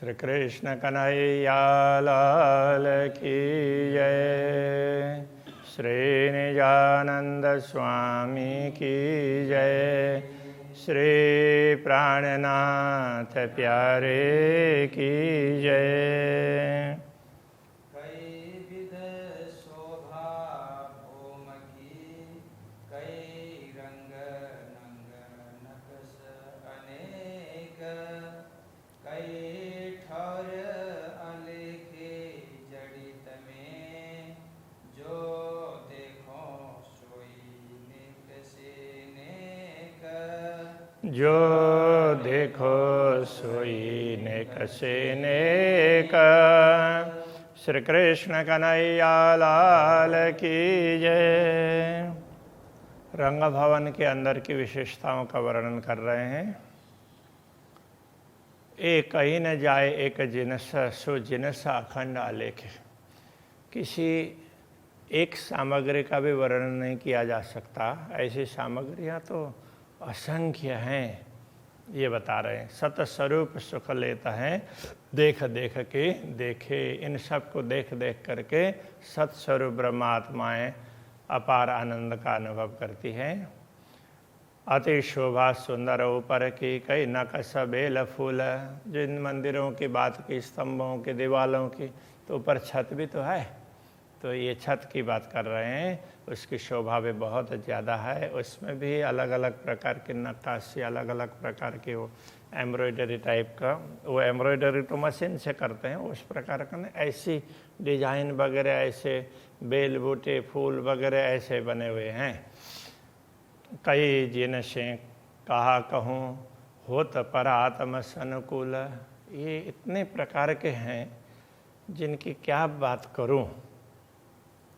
श्री कृष्ण कन्हैया लाल की जय। श्री निजानंद स्वामी की जय। श्री प्राणनाथ प्यारे की जय। जो देखो सोई नेक से नेक। श्री कृष्ण कन्हैया लाल की जय। रंग भवन के अंदर की विशेषताओं का वर्णन कर रहे हैं। एक कहीं न जाए एक जिनस सो जिनस अखंड आलेख। किसी एक सामग्री का भी वर्णन नहीं किया जा सकता, ऐसी सामग्रियां तो असंख्य हैं, ये बता रहे हैं। सतस्वरूप सुख लेता है देख देख के देखे। इन सब को देख देख करके सतस्वरूप ब्रह्मात्माएं अपार आनंद का अनुभव करती हैं। अति शोभा सुंदर ऊपर की कई नकश बेल फूल। जिन मंदिरों की बात की, स्तंभों की, दीवालों की, तो ऊपर छत भी तो है, तो ये छत की बात कर रहे हैं। उसकी शोभा भी बहुत ज़्यादा है। उसमें भी अलग अलग प्रकार की नक्काशी, अलग अलग प्रकार की वो एम्ब्रॉयडरी टाइप का, वो एम्ब्रॉयडरी तो मशीन से करते हैं, उस प्रकार का नहीं, ऐसी डिजाइन वगैरह, ऐसे बेल बूटे फूल वगैरह ऐसे बने हुए हैं। कई जिन से कहा कहूँ होत पर आत्म अनुकूल। ये इतने प्रकार के हैं जिनकी क्या बात करूं,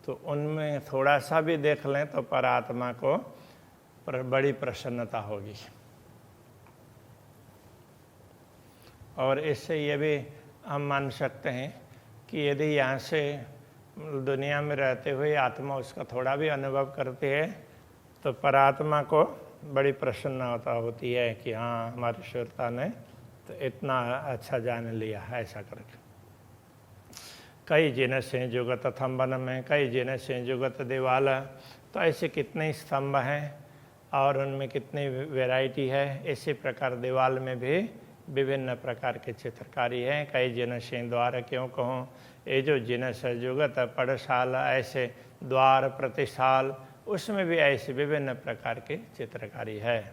तो उनमें थोड़ा सा भी देख लें तो परात्मा को बड़ी प्रसन्नता होगी। और इससे ये भी हम मान सकते हैं कि यदि यहाँ से दुनिया में रहते हुए आत्मा उसका थोड़ा भी अनुभव करती है तो परात्मा को बड़ी प्रसन्नता होती है कि हाँ, हमारी श्रोता ने तो इतना अच्छा जान लिया, ऐसा करके। कई जिन से जुगत थम्बन में, कई जिन से जुगत दीवाल। तो ऐसे कितने स्तंभ हैं और उनमें कितनी वैरायटी है। इसी प्रकार दीवाल में भी विभिन्न प्रकार के चित्रकारी हैं। कई जिन से द्वार क्यों कहूँ, ये जो जिन से जुगत पढ़शाल, ऐसे द्वार प्रतिशाल, उसमें भी ऐसे विभिन्न प्रकार की चित्रकारी है।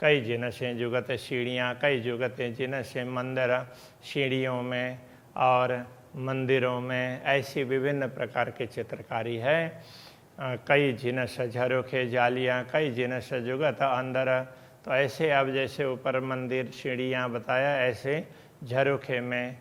कई जिन से जुगत सीढ़ियाँ, कई जुगत जिन से मंदिर, सीढ़ियों में और मंदिरों में ऐसी विभिन्न प्रकार की चित्रकारी है। कई जिनस झरोखे जालियाँ, कई जिनस जुगत अंदर। तो ऐसे अब जैसे ऊपर मंदिर सीढ़ियाँ बताया, ऐसे झरोखे में,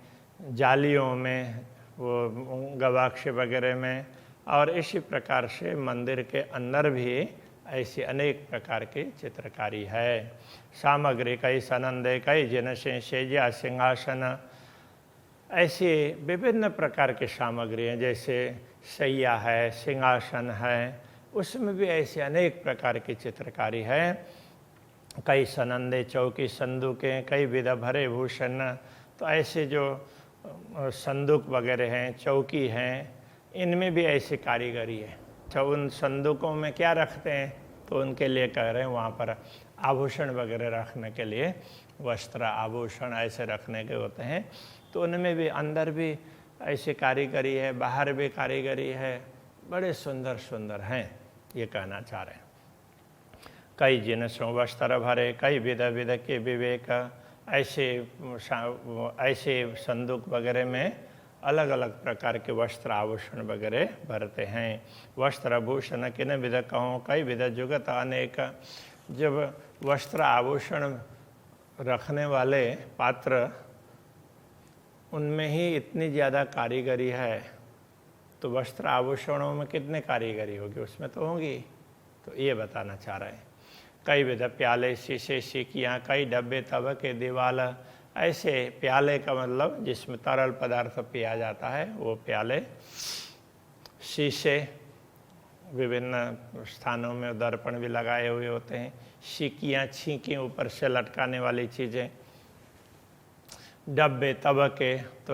जालियों में, वो गवाक्ष वगैरह में, और इसी प्रकार से मंदिर के अंदर भी ऐसी अनेक प्रकार की चित्रकारी है। सामग्री कई सनंदे, कई जिनसे सेजा सिंहासन। ऐसी विभिन्न प्रकार की सामग्री हैं, जैसे सैया है, सिंहासन है, उसमें भी ऐसे अनेक प्रकार की चित्रकारी है। कई सनंदे चौकी संदूकें, कई विध भरे भूषण। तो ऐसे जो संदूक वगैरह हैं, चौकी हैं, इनमें भी ऐसी कारीगरी है। तो उन संदूकों में क्या रखते हैं, तो उनके लिए कह रहे हैं वहाँ पर आभूषण वगैरह रखने के लिए, वस्त्र आभूषण ऐसे रखने के होते हैं। तो उनमें भी अंदर भी ऐसी कारीगरी है, बाहर भी कारीगरी है, बड़े सुंदर सुंदर हैं, ये कहना चाह रहे हैं। कई जिनसों वस्त्र भरे, कई विध विध के विवेक। ऐसे संदूक वगैरह में अलग अलग प्रकार के वस्त्र आभूषण वगैरह भरते हैं। वस्त्र भूषण किन विध कहूँ, कई विध जुगत अनेक। जब वस्त्र आभूषण रखने वाले पात्र, उनमें ही इतनी ज़्यादा कारीगरी है, तो वस्त्र आभूषणों में कितने कारीगरी होगी, उसमें तो होगी। तो ये बताना चाह रहे हैं। कई विध प्याले शीशे सीकियाँ, कई डब्बे तब के दीवाल। ऐसे प्याले का मतलब जिसमें तरल पदार्थ पिया जाता है, वो प्याले। शीशे, विभिन्न स्थानों में दर्पण भी लगाए हुए होते हैं। सीकियाँ, छींकें ऊपर से लटकाने वाली चीज़ें। डब्बे तबके, तो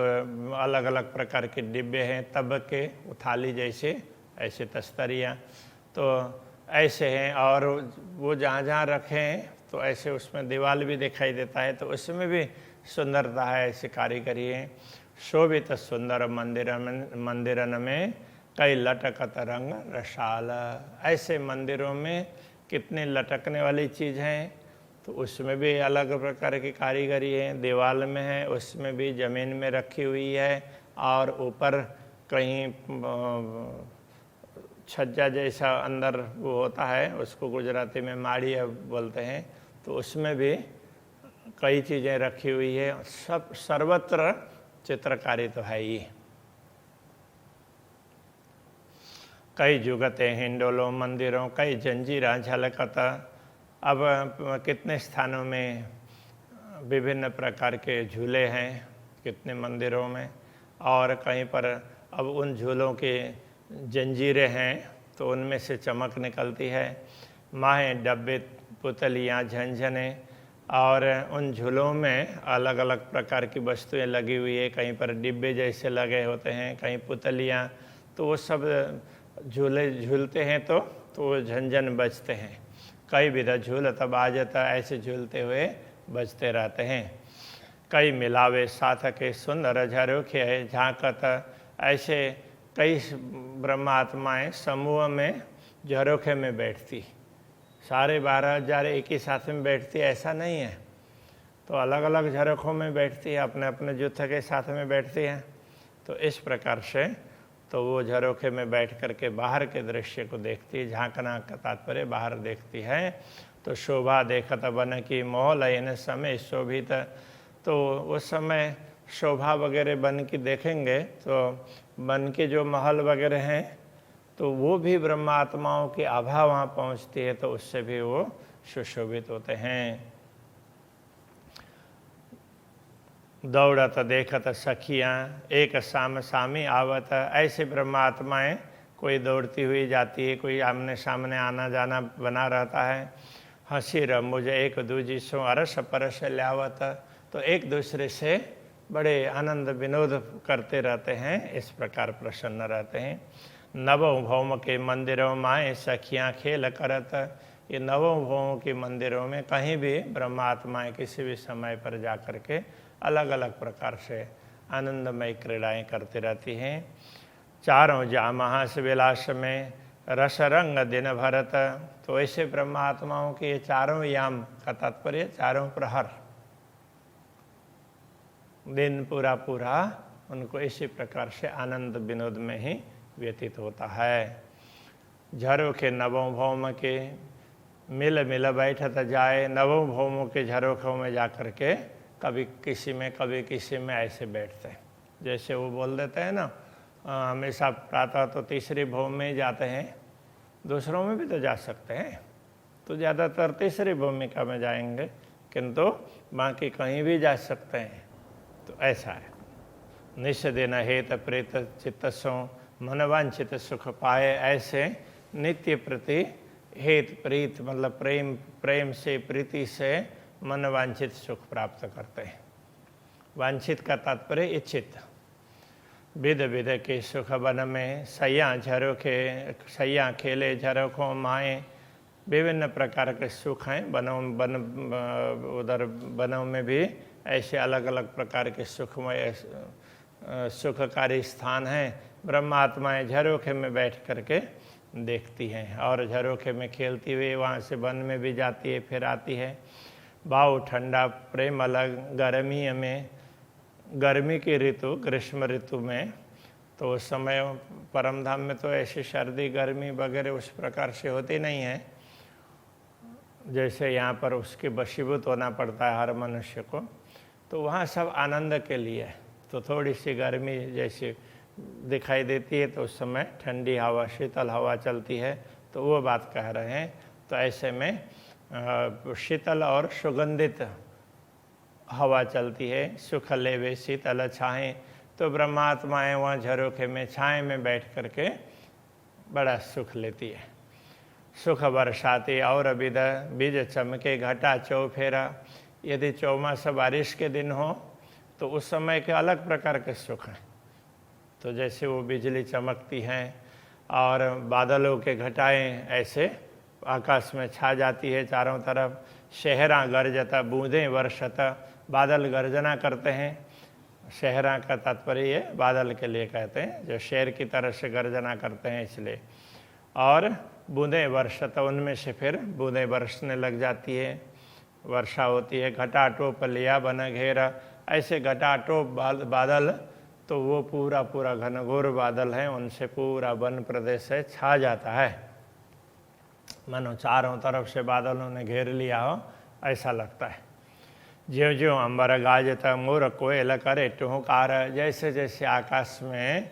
अलग अलग प्रकार के डिब्बे हैं, तबके थाली जैसे, ऐसे तस्तरियाँ तो ऐसे हैं। और वो जहाँ जहाँ रखे हैं तो ऐसे उसमें दीवार भी दिखाई देता है, तो उसमें भी सुंदरता है, ऐसी कारीगरी है। शोभित सुंदर मंदिरन में कई लटकत रंग रसाल, ऐसे मंदिरों में कितने लटकने वाली चीज़ हैं, तो उसमें भी अलग प्रकार की कारीगरी है। दीवार में है, उसमें भी ज़मीन में रखी हुई है, और ऊपर कहीं छज्जा जैसा अंदर वो होता है, उसको गुजराती में माड़िया बोलते हैं, तो उसमें भी कई चीज़ें रखी हुई है। सब सर्वत्र चित्रकारी तो है ही। कई जुगते हिंडोलों मंदिरों कई जंजीरा झलकत, अब कितने स्थानों में विभिन्न प्रकार के झूले हैं, कितने मंदिरों में, और कहीं पर अब उन झूलों के जंजीरें हैं तो उनमें से चमक निकलती है। माहें डब्बे पुतलियाँ झंझने, और उन झूलों में अलग अलग प्रकार की वस्तुएं लगी हुई है, कहीं पर डिब्बे जैसे लगे होते हैं, कहीं पुतलियाँ, तो वो सब झूले झूलते हैं तो वो झंझन बजते हैं। कई विधा झूलत बाजत, ऐसे झूलते हुए बजते रहते हैं। कई मिलावे साथ के सुंदर झरोखे झांकत, ऐसे कई ब्रह्मात्माएँ समूह में झरोखे में बैठती, सारे 12,000 एक ही साथ में बैठती ऐसा नहीं है, तो अलग अलग झरोखों में बैठती है, अपने अपने जुत्थ के साथ में बैठती हैं। तो इस प्रकार से तो वो झरोखे में बैठ करके बाहर के दृश्य को देखती है। झांकना का तात्पर्य बाहर देखती है। तो शोभा देखत बन की मोह लयन समय शोभित, तो उस समय शोभा वगैरह बन की देखेंगे तो बन के जो महल वगैरह हैं तो वो भी ब्रह्मात्माओं की आभा वहाँ पहुँचती है, तो उससे भी वो सुशोभित होते हैं। दौड़त देखत सखियाँ एक साम सामी आवत, ऐसे ब्रह्मात्माएँ कोई दौड़ती हुई जाती है, कोई आमने सामने आना जाना बना रहता है। हंसी मुझे एक दूजी सो अरस परस ल्यावत, तो एक दूसरे से बड़े आनंद विनोद करते रहते हैं, इस प्रकार प्रसन्न रहते हैं। नवों भौम के मंदिरों माए सखियाँ खेल करत, ये नवों भौमों के मंदिरों में कहीं भी ब्रह्मात्माएँ किसी भी समय पर जा कर के अलग अलग प्रकार से आनंदमय क्रीड़ाएँ करती रहती हैं। चारों जामहास विलास में रस रंग दिन भरत, तो ऐसे ब्रह्मात्माओं के ये चारों याम का तात्पर्य चारों प्रहर, दिन पूरा पूरा उनको इसी प्रकार से आनंद विनोद में ही व्यतीत होता है। झरोखे नवों भौम के मिल मिल बैठत जाए, नवों भौमों के झरोखों में जा कर के कभी किसी में कभी किसी में ऐसे बैठते हैं। जैसे वो बोल देते हैं ना, हमेशा प्रातः तो तीसरी भौम में ही जाते हैं, दूसरों में भी तो जा सकते हैं, तो ज़्यादातर तीसरी भूमिका में जाएंगे, किंतु बाकी कहीं भी जा सकते हैं। तो ऐसा है। निश दिन हेत प्रेत चित्तसों मनवांछित सुख पाए, ऐसे नित्य प्रति हेत प्रीत मतलब प्रेम से प्रीति से मनवांछित सुख प्राप्त करते हैं। वांछित का तात्पर्य इच्छित। विध विध के सुख वन में सैया खेले झरोखों माए, विभिन्न प्रकार के सुख हैं उधर वनों में भी ऐसे अलग अलग प्रकार के सुखमय सुखकारी स्थान हैं। ब्रह्मात्माएँ झरोखे में बैठ करके देखती हैं और झरोखे में खेलती हुई वहाँ से वन में भी जाती है, फिर आती है। भाव ठंडा प्रेम अलग, गर्मी में गर्मी की ऋतु ग्रीष्म ऋतु में तो उस समय परम धाम में तो ऐसी सर्दी गर्मी वगैरह उस प्रकार से होती नहीं है, जैसे यहाँ पर उसके वशीभूत होना पड़ता है हर मनुष्य को। तो वहाँ सब आनंद के लिए, तो थोड़ी सी गर्मी जैसी दिखाई देती है तो उस समय ठंडी हवा शीतल हवा चलती है, तो वो बात कह रहे हैं। तो ऐसे में शीतल और सुगंधित हवा चलती है। सुख लेवे शीतल छाएँ, तो ब्रह्मात्माएँ वहाँ झरोखे में छाए में बैठ करके बड़ा सुख लेती है। सुख बरसाती और बीज चमके घटा चौफेरा, यदि चौमासा बारिश के दिन हो तो उस समय के अलग प्रकार के सुख हैं। तो जैसे वो बिजली चमकती हैं और बादलों के घटाएं ऐसे आकाश में छा जाती है चारों तरफ, शहरा गरजता बूंदें वर्षता, बादल गर्जना करते हैं। शहरा का तात्पर्य ये बादल के लिए कहते हैं, जो शेर की तरह से गर्जना करते हैं इसलिए। और बूंदें वर्षता, उनमें से फिर बूंदें बरसने लग जाती है, वर्षा होती है। घटाटोप लिया बन घेरा, ऐसे घटाटोप बादल, तो वो पूरा पूरा घनघोर बादल है, उनसे पूरा वन प्रदेश है छा जाता है, मानो चारों तरफ से बादलों ने घेर लिया हो ऐसा लगता है। ज्यों ज्यों अंबर गाजता मोर कोयल करे टुहकार, जैसे जैसे आकाश में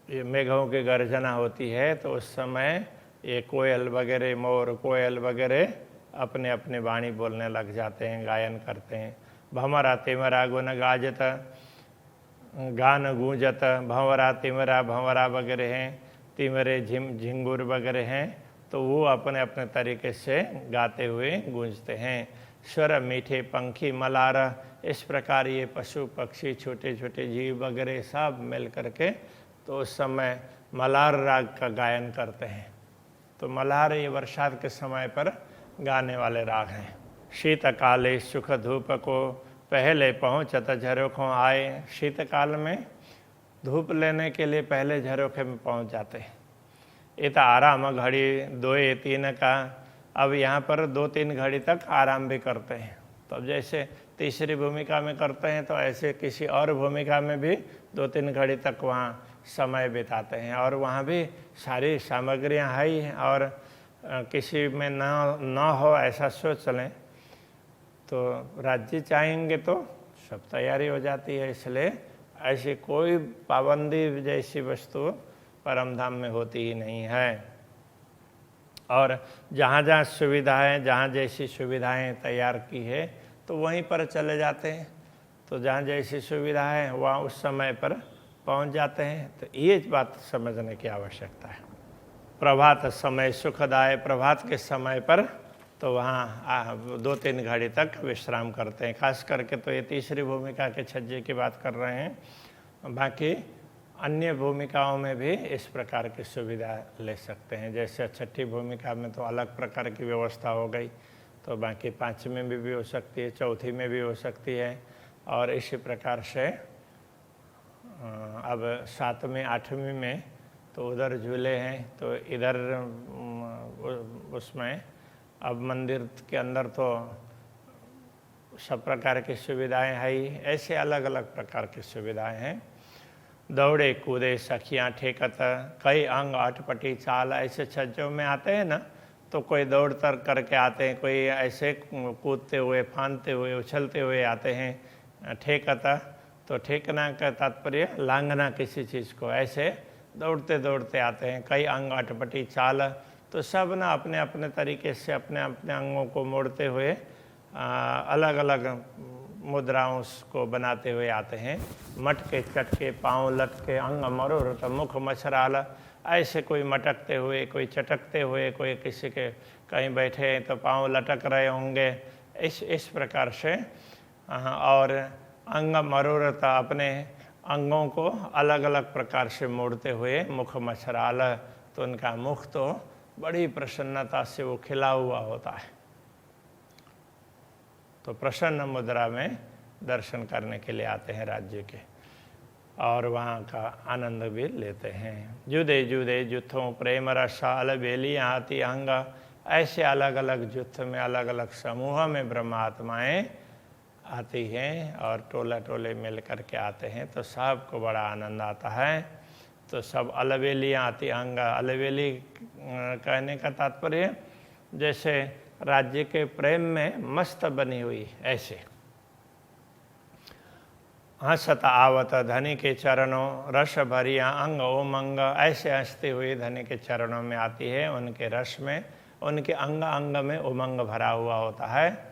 ये मेघों की गर्जना होती है तो उस समय ये कोयल वगैरह, मोर कोयल वगैरह अपने अपने वाणी बोलने लग जाते हैं, गायन करते हैं। भंवरा तिमरा गुण गाजत, गान गूंजत, भंवरा तिमरा, भंवरा वगैरह हैं, तिमरे झिंगुर वगैरह हैं, तो वो अपने अपने तरीके से गाते हुए गूंजते हैं। स्वर मीठे पंखी मलार, इस प्रकार ये पशु पक्षी छोटे छोटे जीव वगैरह सब मिल करके तो उस समय मलार राग का गायन करते हैं। तो मलार ये बरसात के समय पर गाने वाले राग हैं। शीतकाले सुख धूप को पहले पहुँचत झरोखों आए, शीतकाल में धूप लेने के लिए पहले झरोखे में पहुँच जाते हैं। इत आराम घड़ी 2-3 का, अब यहाँ पर 2-3 घड़ी तक आराम भी करते हैं। तो अब जैसे तीसरी भूमिका में करते हैं तो ऐसे किसी और भूमिका में भी 2-3 घड़ी तक वहाँ समय बिताते हैं। और वहाँ भी सारी सामग्रियाँ है ही, और किसी में ना हो ऐसा सोच लें तो राज्य चाहेंगे तो सब तैयारी हो जाती है। इसलिए ऐसी कोई पाबंदी जैसी वस्तु परम धाम में होती ही नहीं है। और जहाँ जहाँ सुविधाएं, जहाँ जैसी सुविधाएं तैयार की है तो वहीं पर चले जाते हैं। तो जहाँ जैसी सुविधा है वहाँ उस समय पर पहुँच जाते हैं। तो ये बात समझने की आवश्यकता है। प्रभात समय सुखदाय, प्रभात के समय पर तो वहाँ 2-3 घड़ी तक विश्राम करते हैं। खास करके तो ये तीसरी भूमिका के छज्जे की बात कर रहे हैं। बाकी अन्य भूमिकाओं में भी इस प्रकार की सुविधा ले सकते हैं। जैसे छठी भूमिका में तो अलग प्रकार की व्यवस्था हो गई, तो बाकी 5वीं में भी हो सकती है, चौथी में भी हो सकती है। और इसी प्रकार से अब 7वीं 8वीं में तो उधर झूले हैं, तो इधर उसमें अब मंदिर के अंदर तो सब प्रकार की सुविधाएं हैं ही, ऐसे अलग अलग प्रकार की सुविधाएं हैं। दौड़े कूदे सखियाँ ठेकत, कई अंग अटपटी चाल, ऐसे छज्जों में आते हैं ना, तो कोई दौड़ तर करके आते हैं, कोई ऐसे कूदते हुए, फांदते हुए, उछलते हुए आते हैं। ठेकत, तो ठेकना का तात्पर्य लांघना किसी चीज़ को, ऐसे दौड़ते दौड़ते आते हैं। कई अंग अटपटी चाल, तो सब ना अपने अपने तरीके से अपने अपने अंगों को मोड़ते हुए अलग अलग मुद्राओं को बनाते हुए आते हैं। मटके चटके पाँव लटके अंग मरोड़ मुख मछराल, ऐसे कोई मटकते हुए, कोई चटकते हुए, कोई किसी के कहीं बैठे हैं तो पाँव लटक रहे होंगे, इस प्रकार से। और अंग मरोड़ता, अपने अंगों को अलग अलग प्रकार से मोड़ते हुए मुख मछराल, तो उनका मुख तो बड़ी प्रसन्नता से वो खिला हुआ होता है। तो प्रसन्न मुद्रा में दर्शन करने के लिए आते हैं राज्य के, और वहाँ का आनंद भी लेते हैं। जुदे जुदे जुथों प्रेम रसाल बेली आती अंग, ऐसे अलग अलग जुथ में अलग अलग समूह में ब्रह्मात्माएँ आती हैं और टोला टोले मिल करके आते हैं, तो सबको बड़ा आनंद आता है। तो सब अलबेलियाँ आती अंग, अलबेली कहने का तात्पर्य जैसे राज्य के प्रेम में मस्त बनी हुई ऐसे। हंसत आवत धनी के चरणों रस भरिया अंग उमंग, ऐसे हंसते हुए धनी के चरणों में आती है, उनके रस में, उनके अंग अंग में उमंग भरा हुआ होता है।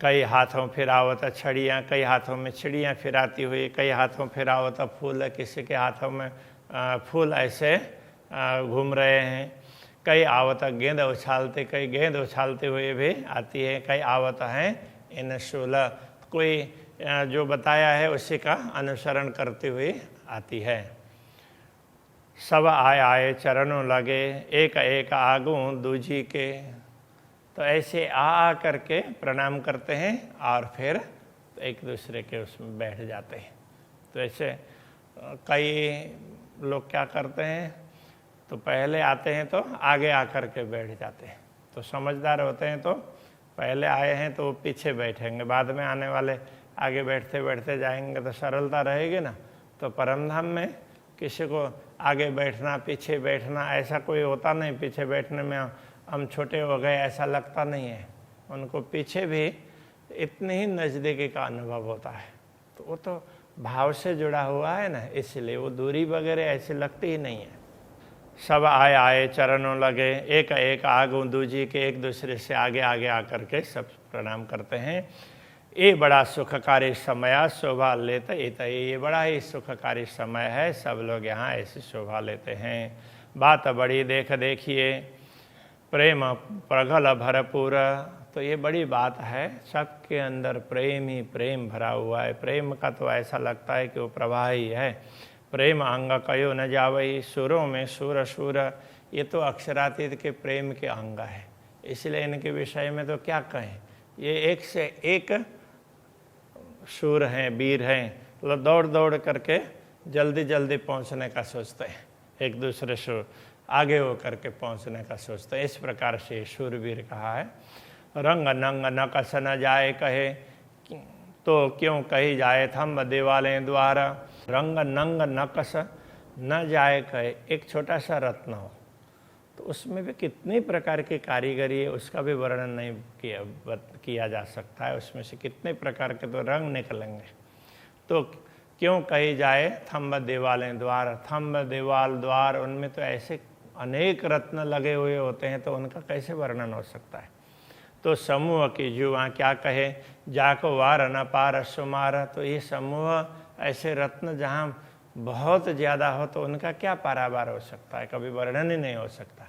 कई हाथों फिरावत छड़ियाँ, कई हाथों में चिड़ियाँ फिराती हुई, कई हाथों फिरावत फूल, किसी के हाथों में फूल ऐसे घूम रहे हैं। कई आवत गेंद उछालते, कई गेंद उछालते हुए भी आती है। कई आवत हैं इन 16 कोई जो बताया है उसी का अनुसरण करते हुए आती है। सब आए आए चरणों लगे, एक एक आगू दूजी के। तो ऐसे आ करके प्रणाम करते हैं और फिर एक दूसरे के उसमें बैठ जाते हैं। तो ऐसे कई लोग क्या करते हैं, तो पहले आते हैं तो आगे आकर के बैठ जाते हैं। तो समझदार होते हैं तो पहले आए हैं तो वो पीछे बैठेंगे, बाद में आने वाले आगे बैठते बैठते जाएंगे, तो सरलता रहेगी ना। तो परमधाम में किसी को आगे बैठना पीछे बैठना ऐसा कोई होता नहीं। पीछे बैठने में हम छोटे हो गए ऐसा लगता नहीं है, उनको पीछे भी इतने ही नज़दीकी का अनुभव होता है। तो वो तो भाव से जुड़ा हुआ है ना, इसलिए वो दूरी वगैरह ऐसी लगती ही नहीं है। सब आए आए चरणों लगे, एक एक आगू दूजी के, एक दूसरे से आगे आगे आकर के सब प्रणाम करते हैं। ये बड़ा सुखकारी समय शोभा लेते ये बड़ा ही सुखकारी समय है, सब लोग यहाँ ऐसी शोभा लेते हैं। बात बड़ी देखिए, प्रेम प्रगल भरपूर। तो ये बड़ी बात है, सबके अंदर प्रेम ही प्रेम भरा हुआ है। प्रेम का तो ऐसा लगता है कि वो प्रवाह ही है। प्रेम अंग कयो न जावई, सुरों में सुर सुर। ये तो अक्षरातीत के प्रेम के अंग है, इसलिए इनके विषय में तो क्या कहें। ये एक से एक शूर हैं, वीर हैं, मतलब दौड़ दौड़ करके जल्दी जल्दी पहुंचने का सोचते हैं, एक दूसरे से आगे हो करके पहुंचने का सोचते हैं। इस प्रकार से शूरवीर कहा है। रंग नंग न कस न जाए कहे, तो क्यों कही जाए थम देवालय द्वारा। रंग नंग न कस न जाए कहे, एक छोटा सा रत्न हो तो उसमें भी कितनी प्रकार की कारीगरी है, उसका भी वर्णन नहीं किया जा सकता है। उसमें से कितने प्रकार के तो रंग निकलेंगे। तो क्यों कही जाए थम्ब देवालय द्वार, थम्ब देवाल द्वार, उनमें तो ऐसे अनेक रत्न लगे हुए होते हैं, तो उनका कैसे वर्णन हो सकता है। तो समूह की जुआ क्या कहे, जाको वार न पार सुमार। तो ये समूह ऐसे रत्न जहाँ बहुत ज़्यादा हो तो उनका क्या पारावार हो सकता है, कभी वर्णन ही नहीं हो सकता।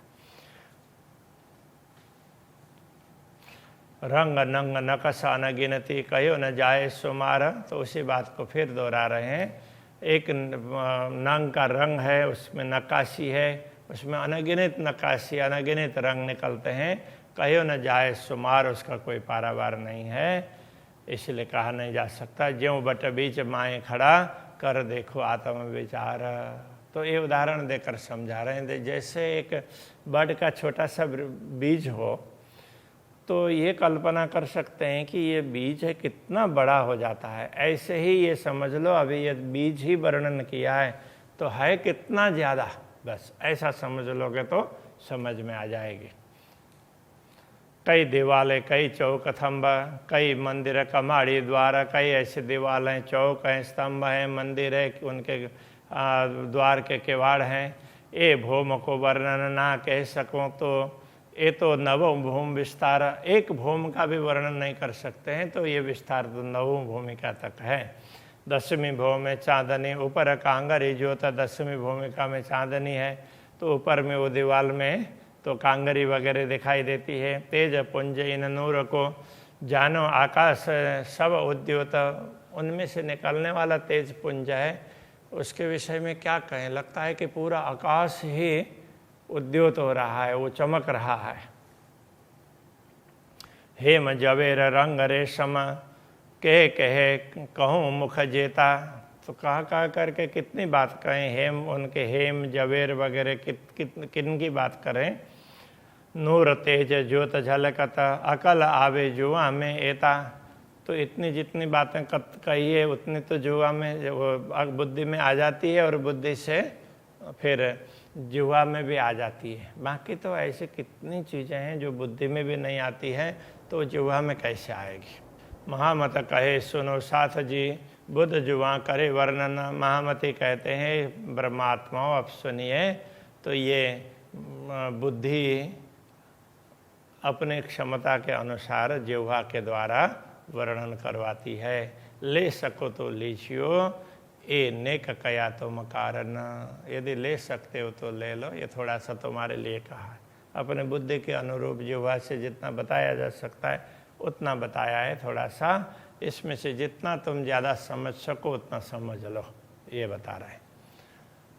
रंग नंग नकसा न गिनती, कहो न जाए सुमार। तो उसी बात को फिर दोहरा रहे हैं। एक नंग का रंग है, उसमें नक्काशी है, उसमें अनगिनत नक्काशी अनगिनत रंग निकलते हैं। कहो न जाए सुमार, उसका कोई पारावार नहीं है, इसलिए कहा नहीं जा सकता। ज्यों बट बीच माए खड़ा, कर देखो आत्म विचार। तो ये उदाहरण देकर समझा रहे हैं, जैसे एक बड का छोटा सा बीज हो, तो ये कल्पना कर सकते हैं कि ये बीज है कितना बड़ा हो जाता है। ऐसे ही ये समझ लो, अभी ये बीज ही वर्णन किया है तो है कितना ज़्यादा, बस ऐसा समझ लोगे तो समझ में आ जाएगी। कई दीवालें, कई चौक थम्ब, कई मंदिर कमाड़ी द्वार। कई ऐसे दीवाल हैं, चौक हैं, स्तंभ हैं, मंदिर है, उनके द्वार के किवाड़ हैं। ये भूम को वर्णन ना कह सकूँ तो ये तो नवों भूम विस्तार, एक भूम का भी वर्णन नहीं कर सकते हैं, तो ये विस्तार तो नवों भूमिका तक है। 10वीं भूमि में चांदनी, ऊपर कांगरी ज्योत। 10वीं भूमिका में चांदनी है, तो ऊपर में वो दीवाल में तो कांगरी वगैरह दिखाई देती है। तेज पुंज इन नूर को जानो आकाश सब उद्योत। उनमें से निकलने वाला तेज पुंज है, उसके विषय में क्या कहें, लगता है कि पूरा आकाश ही उद्योत हो रहा है, वो चमक रहा है। हेम जवेर रंग रेशम, कहे कहूँ मुख जेता। तो कहा करके कितनी बात कहें, हेम उनके हेम जवेर वगैरह किन की बात करें। नूर तेज ज्योत झलकत, अकल आवे जुआ में एता। तो इतनी जितनी बातें कही है उतनी तो जुआ में वो बुद्धि में आ जाती है, और बुद्धि से फिर जुआ में भी आ जाती है। बाकी तो ऐसे कितनी चीज़ें हैं जो बुद्धि में भी नहीं आती हैं, तो जुआ में कैसे आएगी। महामत कहे सुनो साथ जी, बुद्ध जुआ करे वर्णन। महामती कहते हैं ब्रह्मात्माओं अब सुनिए, तो ये बुद्धि अपने क्षमता के अनुसार जिह्वा के द्वारा वर्णन करवाती है। ले सको तो लीजियो, ये नेक कया तुम कारण। यदि ले सकते हो तो ले लो, ये थोड़ा सा तुम्हारे लिए कहा है। अपने बुद्धि के अनुरूप जिह्वा से जितना बताया जा सकता है उतना बताया है थोड़ा सा। इसमें से जितना तुम ज़्यादा समझ सको उतना समझ लो, ये बता रहे हैं।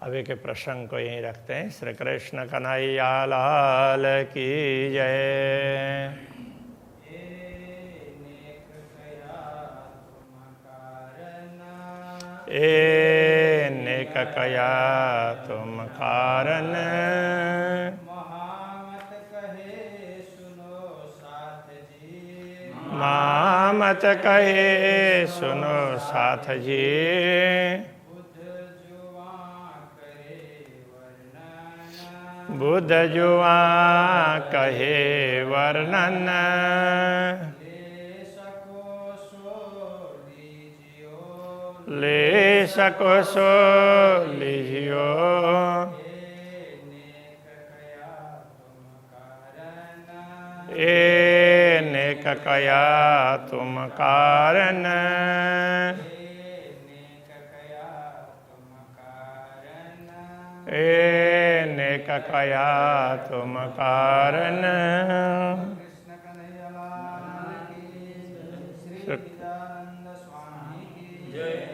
अभी के प्रसंग को यहीं रखते हैं। श्री कृष्ण कन्हैया लाल की जय। ए नेक कया तुम कारण, महामत कहे सुनो साथ जी, मामत कहे सुनो साथ जी। बुद्ध जुआ कहे वर्णन, ले सको सो लीजियो। ए नेक कया तुम कारण, ए नेक कया तुम कारण। कृष्ण कन्हैया लाल की, श्री सच्चिदानंद स्वामी की जय।